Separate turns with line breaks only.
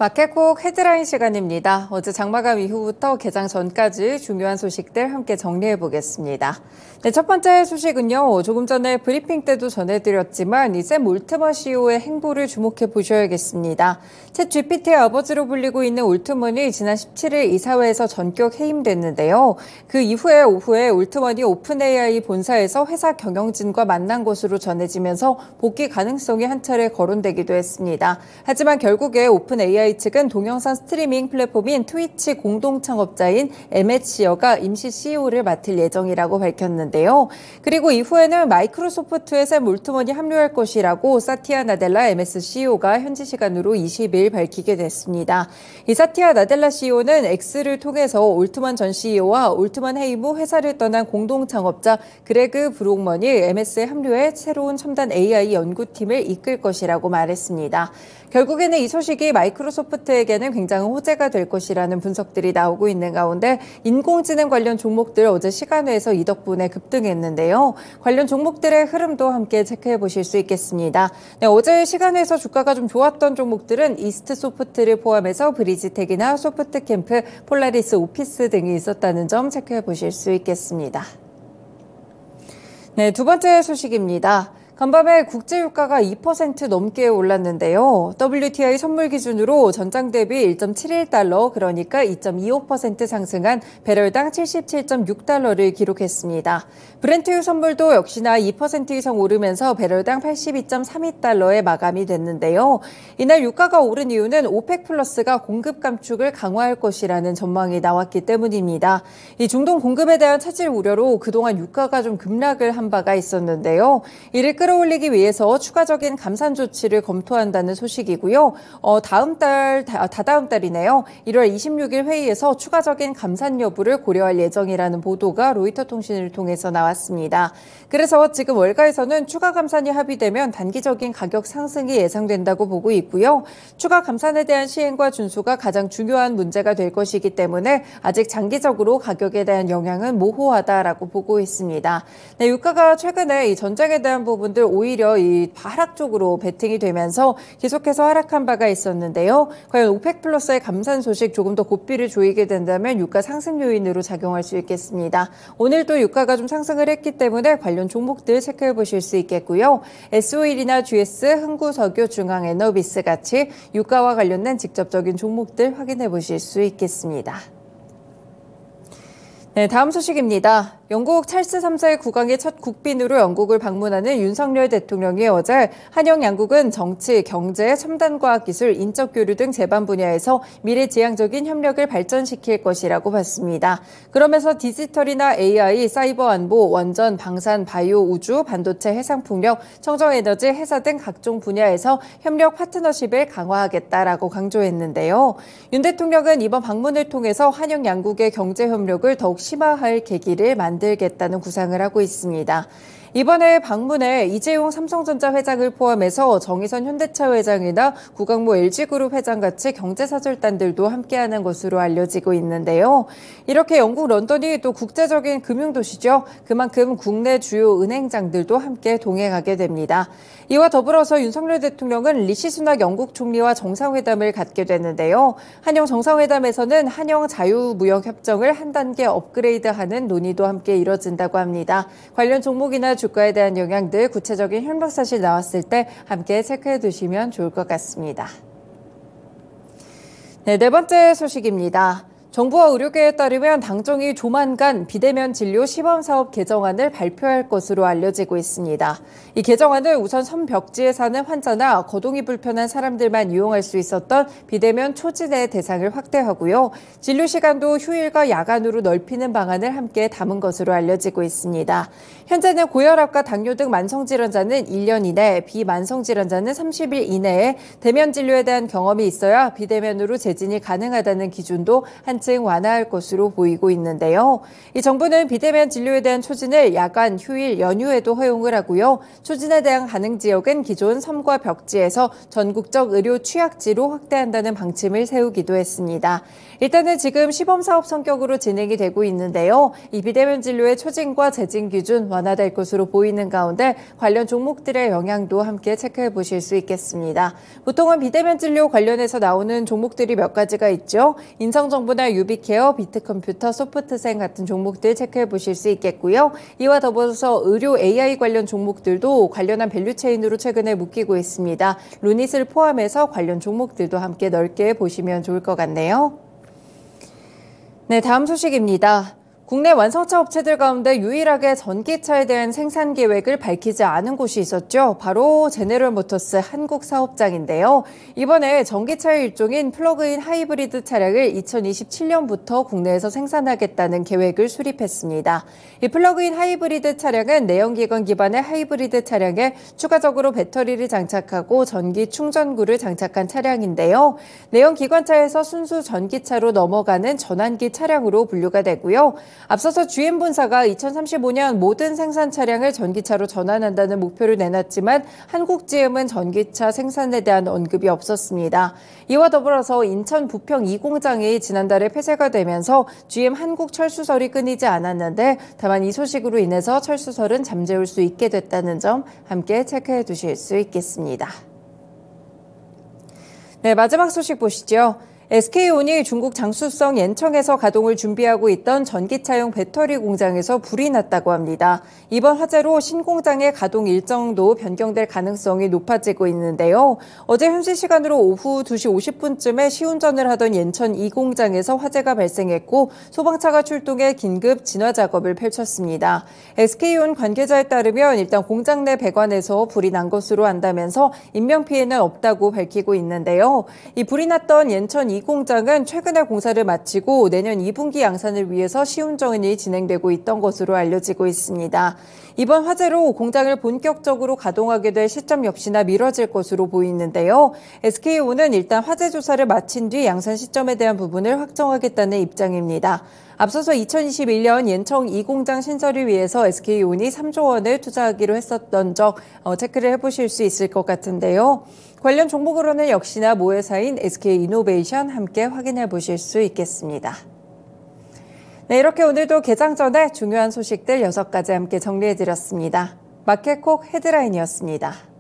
마켓콕 헤드라인 시간입니다. 어제 장마감 이후부터 개장 전까지 중요한 소식들 함께 정리해 보겠습니다. 네, 첫 번째 소식은요. 조금 전에 브리핑 때도 전해드렸지만 이 샘 올트먼 CEO의 행보를 주목해 보셔야겠습니다. 챗 GPT의 아버지로 불리고 있는 올트먼이 지난 17일 이사회에서 전격 해임됐는데요. 그 이후에 오후에 올트먼이 오픈 AI 본사에서 회사 경영진과 만난 것으로 전해지면서 복귀 가능성이 한 차례 거론되기도 했습니다. 하지만 결국에 오픈 AI 측은 동영상 스트리밍 플랫폼인 트위치 공동 창업자인 엠엣시어가 임시 CEO를 맡을 예정이라고 밝혔는데요. 그리고 이후에는 마이크로소프트의 샘 올트먼이 합류할 것이라고 사티아 나델라 MS CEO가 현지 시간으로 20일 밝히게 됐습니다. 이 사티아 나델라 CEO는 X를 통해서 올트먼 전 CEO와 올트먼 해임 후 회사를 떠난 공동 창업자 그레그 브록먼이 MS에 합류해 새로운 첨단 AI 연구팀을 이끌 것이라고 말했습니다. 결국에는 이 소식이 마이크로소프트에게는 굉장히 호재가 될 것이라는 분석들이 나오고 있는 가운데 인공지능 관련 종목들 어제 시간외에서 이 덕분에 급등했는데요. 관련 종목들의 흐름도 함께 체크해 보실 수 있겠습니다. 네, 어제 시간외에서 주가가 좀 좋았던 종목들은 이스트소프트를 포함해서 브리지텍이나 소프트캠프, 폴라리스 오피스 등이 있었다는 점 체크해 보실 수 있겠습니다. 네, 두 번째 소식입니다. 간밤에 국제유가가 2% 넘게 올랐는데요. WTI 선물 기준으로 전장 대비 1.71달러, 그러니까 2.25% 상승한 배럴당 77.6달러를 기록했습니다. 브렌트유 선물도 역시나 2% 이상 오르면서 배럴당 82.32달러에 마감이 됐는데요. 이날 유가가 오른 이유는 오펙 플러스가 공급 감축을 강화할 것이라는 전망이 나왔기 때문입니다. 이 중동 공급에 대한 차질 우려로 그동안 유가가 좀 급락을 한 바가 있었는데요. 이를 끌어올리기 위해서 추가적인 감산 조치를 검토한다는 소식이고요. 다다음 달이네요. 1월 26일 회의에서 추가적인 감산 여부를 고려할 예정이라는 보도가 로이터 통신을 통해서 나왔습니다. 그래서 지금 월가에서는 추가 감산이 합의되면 단기적인 가격 상승이 예상된다고 보고 있고요. 추가 감산에 대한 시행과 준수가 가장 중요한 문제가 될 것이기 때문에 아직 장기적으로 가격에 대한 영향은 모호하다라고 보고 있습니다. 네, 유가가 최근에 이 전쟁에 대한 부분들 오히려 이 하락 쪽으로 베팅이 되면서 계속해서 하락한 바가 있었는데요. 과연 오펙 플러스의 감산 소식 조금 더 고삐를 조이게 된다면 유가 상승 요인으로 작용할 수 있겠습니다. 오늘도 유가가 좀 상승을 했기 때문에 관련 종목들 체크해 보실 수 있겠고요. S-오일이나 GS, 흥구석유, 중앙에너비스 같이 유가와 관련된 직접적인 종목들 확인해 보실 수 있겠습니다. 네, 다음 소식입니다. 영국 찰스 3세의 국왕의 첫 국빈으로 영국을 방문하는 윤석열 대통령이 어제 한영 양국은 정치, 경제, 첨단과학기술, 인적교류 등 제반 분야에서 미래지향적인 협력을 발전시킬 것이라고 봤습니다. 그러면서 디지털이나 AI, 사이버 안보, 원전, 방산, 바이오, 우주, 반도체, 해상풍력, 청정에너지, 해사 등 각종 분야에서 협력 파트너십을 강화하겠다라고 강조했는데요. 윤 대통령은 이번 방문을 통해서 한영 양국의 경제 협력을 더욱 심화할 계기를 만들겠다는 구상을 하고 있습니다. 이번에 방문에 이재용 삼성전자 회장을 포함해서 정의선 현대차 회장이나 구강모 LG그룹 회장 같이 경제사절단들도 함께하는 것으로 알려지고 있는데요. 이렇게 영국 런던이 또 국제적인 금융도시죠. 그만큼 국내 주요 은행장들도 함께 동행하게 됩니다. 이와 더불어서 윤석열 대통령은 리시 수낙 영국 총리와 정상회담을 갖게 되는데요. 한영 정상회담에서는 한영 자유무역협정을 한 단계 업그레이드하는 논의도 함께 이뤄진다고 합니다. 관련 종목이나 주가에 대한 영향들 구체적인 협력 사실 나왔을 때 함께 체크해 두시면 좋을 것 같습니다. 네, 네 번째 소식입니다. 정부와 의료계에 따르면 당정이 조만간 비대면 진료 시범사업 개정안을 발표할 것으로 알려지고 있습니다. 이 개정안은 우선 섬벽지에 사는 환자나 거동이 불편한 사람들만 이용할 수 있었던 비대면 초진의 대상을 확대하고요. 진료 시간도 휴일과 야간으로 넓히는 방안을 함께 담은 것으로 알려지고 있습니다. 현재는 고혈압과 당뇨 등 만성질환자는 1년 이내, 비만성질환자는 30일 이내에 대면 진료에 대한 경험이 있어야 비대면으로 재진이 가능하다는 기준도 한 한층 완화할 것으로 보이고 있는데요. 이 정부는 비대면 진료에 대한 초진을 야간, 휴일, 연휴에도 허용을 하고요. 초진에 대한 가능 지역은 기존 섬과 벽지에서 전국적 의료 취약지로 확대한다는 방침을 세우기도 했습니다. 일단은 지금 시범사업 성격으로 진행이 되고 있는데요. 이 비대면 진료의 초진과 재진 기준 완화될 것으로 보이는 가운데 관련 종목들의 영향도 함께 체크해 보실 수 있겠습니다. 보통은 비대면 진료 관련해서 나오는 종목들이 몇 가지가 있죠. 인성정보나 유비케어, 비트컴퓨터, 소프트생 같은 종목들 체크해 보실 수 있겠고요. 이와 더불어서 의료 AI 관련 종목들도 관련한 밸류체인으로 최근에 묶이고 있습니다. 루닛을 포함해서 관련 종목들도 함께 넓게 보시면 좋을 것 같네요. 네, 다음 소식입니다. 국내 완성차 업체들 가운데 유일하게 전기차에 대한 생산 계획을 밝히지 않은 곳이 있었죠. 바로 제네럴 모터스 한국 사업장인데요. 이번에 전기차의 일종인 플러그인 하이브리드 차량을 2027년부터 국내에서 생산하겠다는 계획을 수립했습니다. 이 플러그인 하이브리드 차량은 내연기관 기반의 하이브리드 차량에 추가적으로 배터리를 장착하고 전기 충전구를 장착한 차량인데요. 내연기관차에서 순수 전기차로 넘어가는 전환기 차량으로 분류가 되고요. 앞서서 GM본사가 2035년 모든 생산 차량을 전기차로 전환한다는 목표를 내놨지만 한국 GM은 전기차 생산에 대한 언급이 없었습니다. 이와 더불어서 인천 부평 2공장이 지난달에 폐쇄가 되면서 GM 한국 철수설이 끊이지 않았는데 다만 이 소식으로 인해서 철수설은 잠재울 수 있게 됐다는 점 함께 체크해 두실 수 있겠습니다. 네, 마지막 소식 보시죠. SK온이 중국 장쑤성 옌청에서 가동을 준비하고 있던 전기차용 배터리 공장에서 불이 났다고 합니다. 이번 화재로 신공장의 가동 일정도 변경될 가능성이 높아지고 있는데요. 어제 현지 시간으로 오후 2시 50분쯤에 시운전을 하던 옌천 2공장에서 화재가 발생했고 소방차가 출동해 긴급 진화 작업을 펼쳤습니다. SK온 관계자에 따르면 일단 공장 내 배관에서 불이 난 것으로 안다면서 인명피해는 없다고 밝히고 있는데요. 이 불이 났던 옌천 2공장은 최근에 공사를 마치고 내년 2분기 양산을 위해서 시운전이 진행되고 있던 것으로 알려지고 있습니다. 이번 화재로 공장을 본격적으로 가동하게 될 시점 역시나 미뤄질 것으로 보이는데요. SK온은 일단 화재 조사를 마친 뒤 양산 시점에 대한 부분을 확정하겠다는 입장입니다. 앞서서 2021년 옌청 2공장 신설을 위해서 SK온이 3조 원을 투자하기로 했었던 적 체크를 해보실 수 있을 것 같은데요. 관련 종목으로는 역시나 모회사인 SK이노베이션 함께 확인해 보실 수 있겠습니다. 네, 이렇게 오늘도 개장 전에 중요한 소식들 6가지 함께 정리해 드렸습니다. 마켓콕 헤드라인이었습니다.